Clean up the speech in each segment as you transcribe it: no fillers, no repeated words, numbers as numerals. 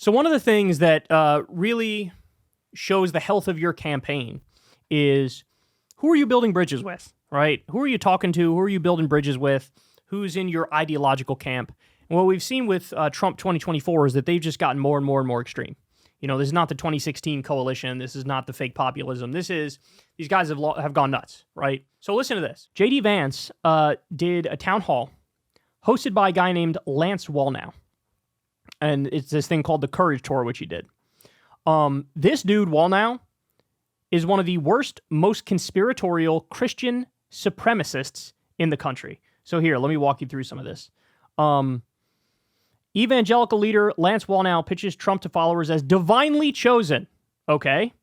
So one of the things that really shows the health of your campaign is who are you building bridges with, right? Who are you talking to? Who are you building bridges with? Who's in your ideological camp? And what we've seen with Trump 2024 is that they've just gotten more and more and more extreme. You know, this is not the 2016 coalition. This is not the fake populism. This is, these guys have gone nuts, right? So listen to this. J.D. Vance did a town hall hosted by a guy named Lance Wallnau. And it's this thing called the Courage Tour, which he did. This dude, Wallnau, is one of the worst, most conspiratorial Christian supremacists in the country. So here, let me walk you through some of this. Evangelical leader Lance Wallnau pitches Trump to followers as divinely chosen. Okay.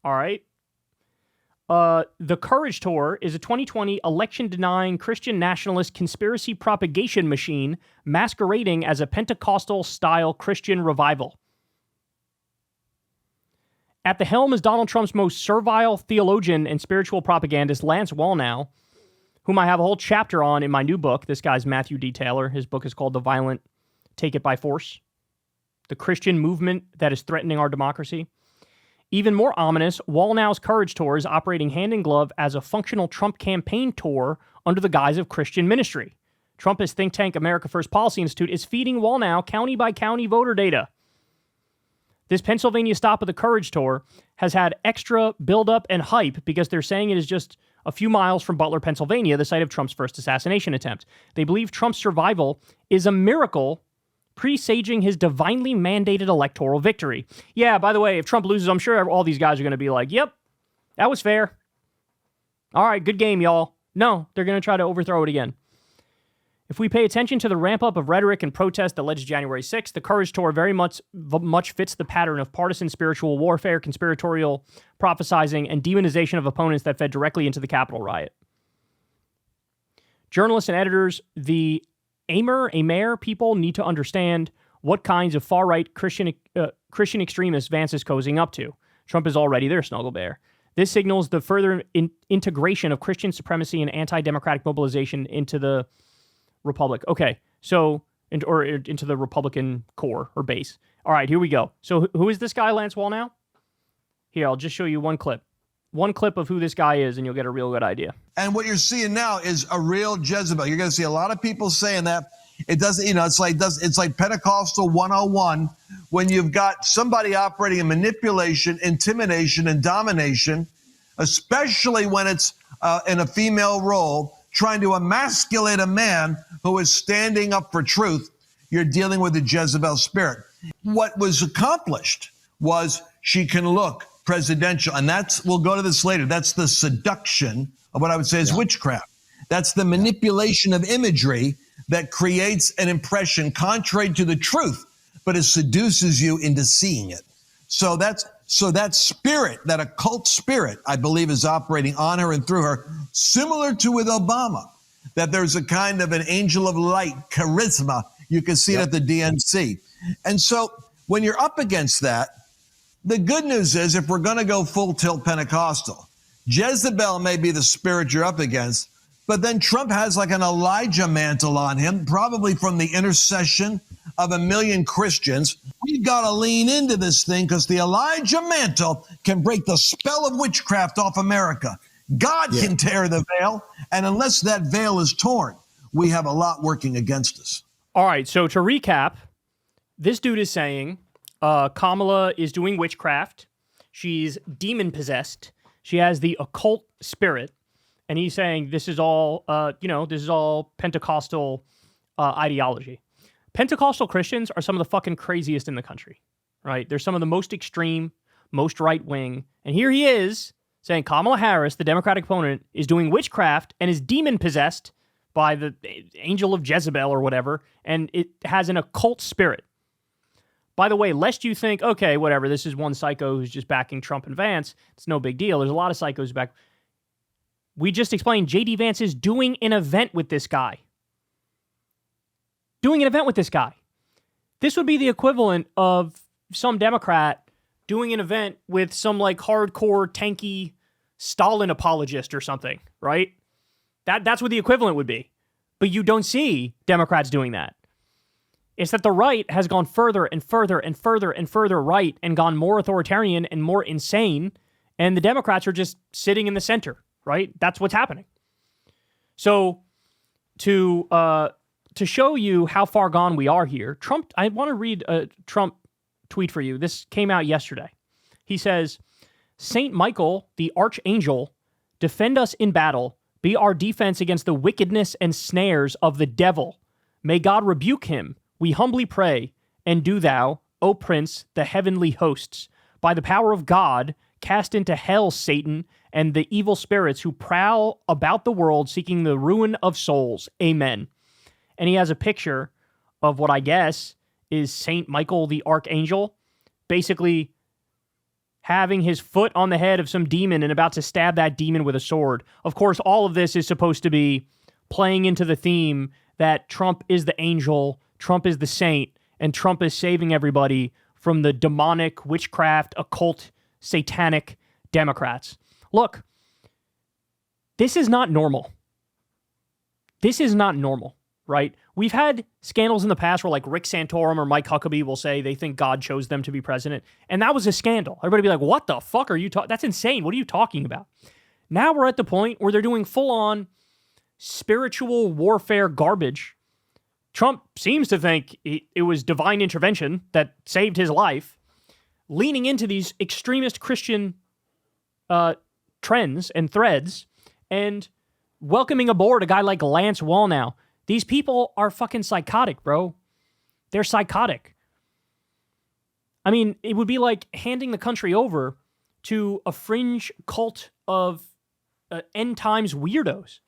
All right. The Courage Tour is a 2020 election-denying Christian nationalist conspiracy propagation machine masquerading as a Pentecostal-style Christian revival. At the helm is Donald Trump's most servile theologian and spiritual propagandist, Lance Wallnau, whom I have a whole chapter on in my new book. This guy's Matthew D. Taylor. His book is called The Violent Take It by Force, the Christian movement that is threatening our democracy. Even more ominous, Wallnau's Courage Tour is operating hand in glove as a functional Trump campaign tour under the guise of Christian ministry. Trumpist think tank America First Policy Institute is feeding Wallnau county by county voter data. This Pennsylvania stop of the Courage Tour has had extra buildup and hype because they're saying it is just a few miles from Butler, Pennsylvania, the site of Trump's first assassination attempt. They believe Trump's survival is a miracle presaging his divinely mandated electoral victory. Yeah, by the way, if Trump loses, I'm sure all these guys are going to be like, yep, that was fair. All right, good game, y'all. No, they're going to try to overthrow it again. If we pay attention to the ramp-up of rhetoric and protest that led to January 6th, the Courage Tour very much fits the pattern of partisan spiritual warfare, conspiratorial prophesizing, and demonization of opponents that fed directly into the Capitol riot. Journalists and editors, the Amer people need to understand what kinds of far-right Christian extremists Vance is cozying up to. Trump is already their snuggle bear. This signals the further integration of Christian supremacy and anti-democratic mobilization into the Republic. Okay, so, into the Republican core or base. All right, here we go. So who is this guy, Lance Wallnau? Here, I'll just show you one clip. One clip of who this guy is, and you'll get a real good idea. And what you're seeing now is a real Jezebel. You're going to see a lot of people saying that. It doesn't, it's like Pentecostal 101 when you've got somebody operating in manipulation, intimidation, and domination, especially when it's in a female role, trying to emasculate a man who is standing up for truth. You're dealing with the Jezebel spirit. What was accomplished was she can look presidential, and we'll go to this later. That's the seduction of what I would say is witchcraft. That's the manipulation of imagery that creates an impression contrary to the truth, but it seduces you into seeing it. So that spirit, that occult spirit, I believe is operating on her and through her, similar to with Obama, that there's a kind of an angel of light, charisma. You can see it at the DNC. And so when you're up against that, the good news is if we're going to go full tilt Pentecostal, Jezebel may be the spirit you're up against, but then Trump has like an Elijah mantle on him, probably from the intercession of a million Christians. We've got to lean into this thing because the Elijah mantle can break the spell of witchcraft off America. God can tear the veil, and unless that veil is torn, we have a lot working against us. All right, so to recap, this dude is saying Kamala is doing witchcraft. She's demon-possessed. She has the occult spirit. And he's saying this is all, this is all Pentecostal ideology. Pentecostal Christians are some of the fucking craziest in the country, right? They're some of the most extreme, most right-wing. And here he is saying Kamala Harris, the Democratic opponent, is doing witchcraft and is demon-possessed by the angel of Jezebel or whatever, and it has an occult spirit. By the way, lest you think, okay, whatever, this is one psycho who's just backing Trump and Vance, it's no big deal. There's a lot of psychos back. We just explained J.D. Vance is doing an event with this guy. Doing an event with this guy. This would be the equivalent of some Democrat doing an event with some like hardcore, tanky Stalin apologist or something, right? That's what the equivalent would be. But you don't see Democrats doing that. It's that the right has gone further and further and further and further right and gone more authoritarian and more insane, and the Democrats are just sitting in the center, right? That's what's happening. So to show you how far gone we are here, Trump, I want to read a Trump tweet for you. This came out yesterday. He says, Saint Michael, the archangel, defend us in battle, be our defense against the wickedness and snares of the devil. May God rebuke him, we humbly pray, and do thou, O Prince, the heavenly hosts, by the power of God, cast into hell Satan and the evil spirits who prowl about the world seeking the ruin of souls. Amen. And he has a picture of what I guess is Saint Michael the Archangel, basically having his foot on the head of some demon and about to stab that demon with a sword. Of course, all of this is supposed to be playing into the theme that Trump is the angel, Trump is the saint, and Trump is saving everybody from the demonic, witchcraft, occult, satanic Democrats. Look, this is not normal. This is not normal, right? We've had scandals in the past where like Rick Santorum or Mike Huckabee will say they think God chose them to be president. And that was a scandal. Everybody be like, what the fuck are you talking? That's insane. What are you talking about? Now we're at the point where they're doing full-on spiritual warfare garbage. Trump seems to think it was divine intervention that saved his life, leaning into these extremist Christian trends and threads and welcoming aboard a guy like Lance Wallnau. These people are fucking psychotic, bro. They're psychotic. I mean, it would be like handing the country over to a fringe cult of end times weirdos.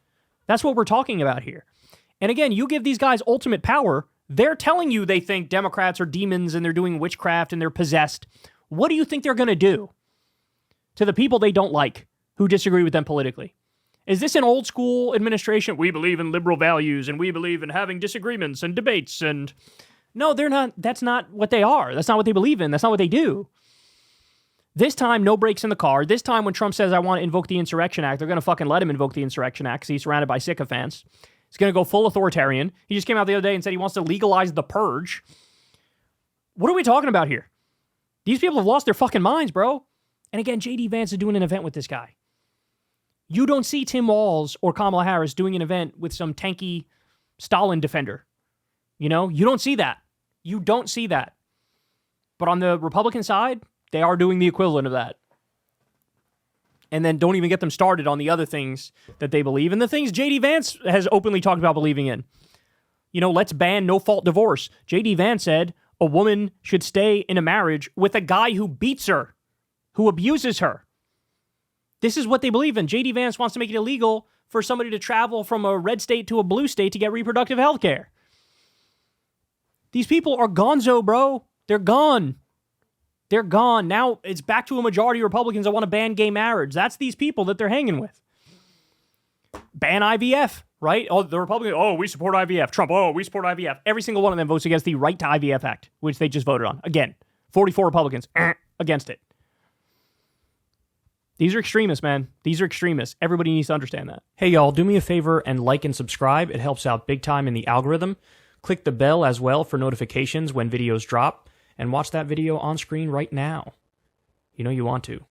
That's what we're talking about here. And again, you give these guys ultimate power, they're telling you they think Democrats are demons and they're doing witchcraft and they're possessed. What do you think they're going to do to the people they don't like who disagree with them politically? Is this an old school administration? We believe in liberal values and we believe in having disagreements and debates and... No, they're not. That's not what they are. That's not what they believe in. That's not what they do. This time, no brakes in the car. This time, when Trump says, I want to invoke the Insurrection Act, they're going to fucking let him invoke the Insurrection Act because he's surrounded by sycophants. He's going to go full authoritarian. He just came out the other day and said he wants to legalize the purge. What are we talking about here? These people have lost their fucking minds, bro. And again, J.D. Vance is doing an event with this guy. You don't see Tim Walz or Kamala Harris doing an event with some tanky Stalin defender. You know, you don't see that. You don't see that. But on the Republican side, they are doing the equivalent of that. And then don't even get them started on the other things that they believe and the things J.D. Vance has openly talked about believing in. You know, let's ban no-fault divorce. J.D. Vance said a woman should stay in a marriage with a guy who beats her, who abuses her. This is what they believe in. J.D. Vance wants to make it illegal for somebody to travel from a red state to a blue state to get reproductive health care. These people are gonzo, bro. They're gone. They're gone. Now it's back to a majority of Republicans that want to ban gay marriage. That's these people that they're hanging with. Ban IVF, right? Oh, the Republicans, oh, we support IVF. Trump, oh, we support IVF. Every single one of them votes against the Right to IVF Act, which they just voted on. Again, 44 Republicans against it. These are extremists, man. These are extremists. Everybody needs to understand that. Hey, y'all, do me a favor and like and subscribe. It helps out big time in the algorithm. Click the bell as well for notifications when videos drop, and watch that video on screen right now. You know you want to.